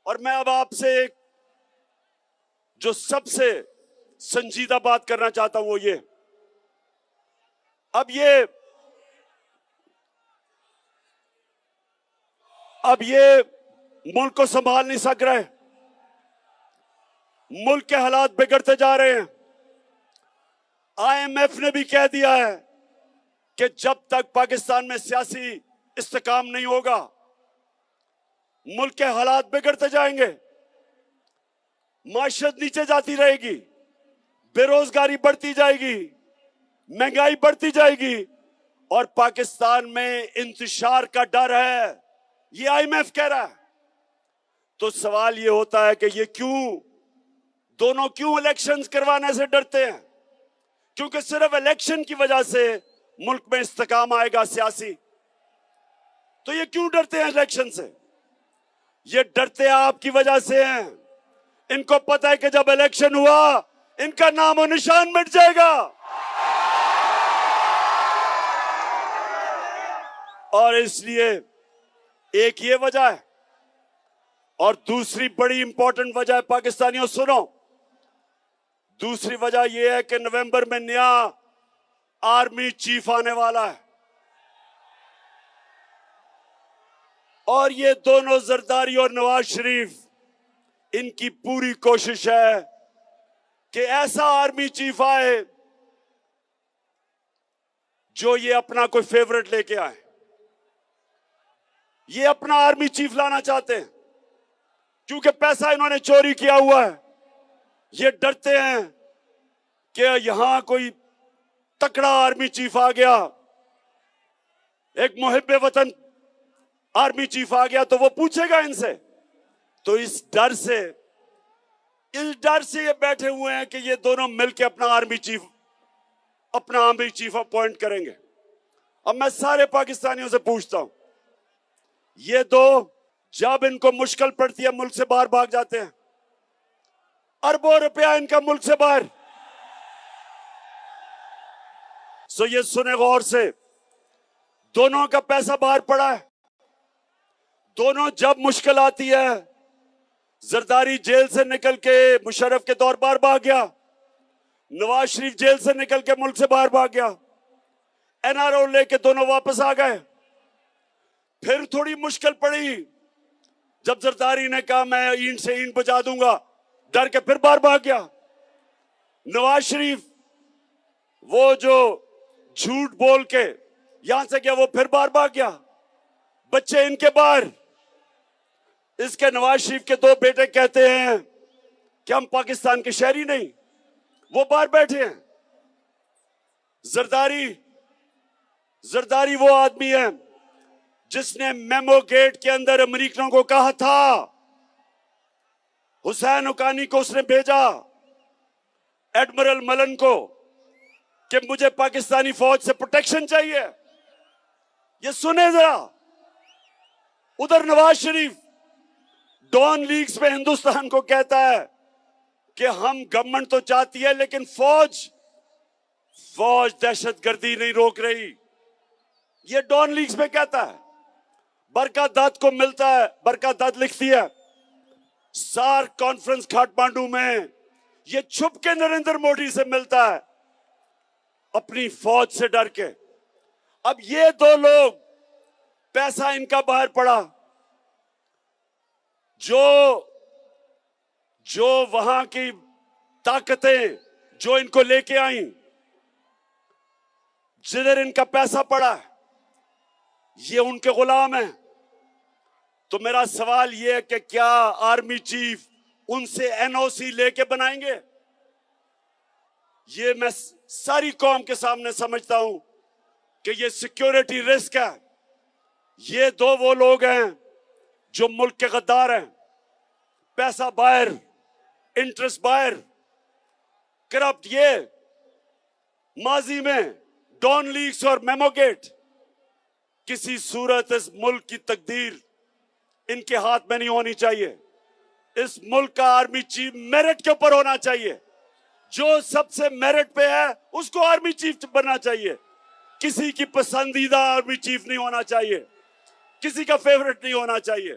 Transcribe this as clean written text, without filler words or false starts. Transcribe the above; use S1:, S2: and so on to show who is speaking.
S1: और मैं अब आपसे एक जो सबसे संजीदा बात करना चाहता हूं वो ये, अब ये मुल्क को संभाल नहीं सक रहे। मुल्क के हालात बिगड़ते जा रहे हैं। IMF ने भी कह दिया है कि जब तक पाकिस्तान में सियासी इस्तेकाम नहीं होगा, मुल्क के हालात बिगड़ते जाएंगे, माशरत नीचे जाती रहेगी, बेरोजगारी बढ़ती जाएगी, महंगाई बढ़ती जाएगी और पाकिस्तान में इंतशार का डर है। ये IMF कह रहा है। तो सवाल ये होता है कि ये दोनों क्यों इलेक्शंस करवाने से डरते हैं? क्योंकि सिर्फ इलेक्शन की वजह से मुल्क में इस्तेकाम आएगा सियासी। तो ये क्यों डरते हैं इलेक्शन से? ये डरते आपकी वजह से हैं। इनको पता है कि जब इलेक्शन हुआ इनका नाम और निशान मिट जाएगा। और इसलिए एक ये वजह है और दूसरी बड़ी इंपॉर्टेंट वजह है, पाकिस्तानियों सुनो, दूसरी वजह यह है कि नवंबर में नया आर्मी चीफ आने वाला है और ये दोनों जरदारी और नवाज शरीफ, इनकी पूरी कोशिश है कि ऐसा आर्मी चीफ आए जो ये अपना कोई फेवरेट लेके आए। ये अपना आर्मी चीफ लाना चाहते हैं क्योंकि पैसा इन्होंने चोरी किया हुआ है। ये डरते हैं कि यहां कोई तकड़ा आर्मी चीफ आ गया, एक मुहिब्बे वतन आर्मी चीफ आ गया तो वो पूछेगा इनसे। तो इस डर से ये बैठे हुए हैं कि ये दोनों मिलकर अपना आर्मी चीफ अपॉइंट करेंगे। अब मैं सारे पाकिस्तानियों से पूछता हूं, ये दो जब इनको मुश्किल पड़ती है मुल्क से बाहर भाग जाते हैं। अरबों रुपया इनका मुल्क से बाहर। सो ये सुने गौर से, दोनों का पैसा बाहर पड़ा है। दोनों जब मुश्किल आती है, जरदारी जेल से निकल के मुशर्रफ के दौर बाहर भाग गया, नवाज शरीफ जेल से निकल के मुल्क से बाहर भाग गया, NRO लेके दोनों वापस आ गए। फिर थोड़ी मुश्किल पड़ी, जब जरदारी ने कहा मैं ईंट से ईंट बजा दूंगा, डर के फिर बाहर भाग गया। नवाज शरीफ वो जो झूठ बोल के यहां से गया, वो फिर बाहर भाग गया। बच्चे इनके बाहर। इसके नवाज शरीफ के दो बेटे कहते हैं कि हम पाकिस्तान के शहरी नहीं, वो बाहर बैठे हैं। जरदारी वो आदमी है जिसने मेमो गेट के अंदर अमेरिकनों को कहा था, हुसैन हुकानी को उसने भेजा, एडमिरल मलन को, कि मुझे पाकिस्तानी फौज से प्रोटेक्शन चाहिए। ये सुने जरा। उधर नवाज शरीफ डॉन लीग्स में हिंदुस्तान को कहता है कि हम गवर्नमेंट तो चाहती है लेकिन फौज दहशतगर्दी नहीं रोक रही। ये डॉन लीग्स में कहता है। बरकत दत्त को मिलता है, बरकत दत्त लिखती है सार्क कॉन्फ्रेंस काठमांडू में, ये छुप के नरेंद्र मोदी से मिलता है अपनी फौज से डर के। अब ये दो लोग, पैसा इनका बाहर पड़ा, जो वहां की ताकतें जो इनको लेके आई, जिधर इनका पैसा पड़ा, ये उनके गुलाम हैं। तो मेरा सवाल ये है कि क्या आर्मी चीफ उनसे NOC लेके बनाएंगे? ये मैं सारी कौम के सामने समझता हूं कि ये सिक्योरिटी रिस्क है। ये दो वो लोग हैं जो मुल्क के गद्दार हैं। पैसा बाहर, इंटरेस्ट बाहर, करप्ट। ये माजी में डॉन लीग्स और मेमोगेट, किसी सूरत इस मुल्क की तकदीर इनके हाथ में नहीं होनी चाहिए। इस मुल्क का आर्मी चीफ मेरिट के ऊपर होना चाहिए। जो सबसे मेरिट पे है उसको आर्मी चीफ बनना चाहिए। किसी की पसंदीदा आर्मी चीफ नहीं होना चाहिए, किसी का फेवरेट नहीं होना चाहिए।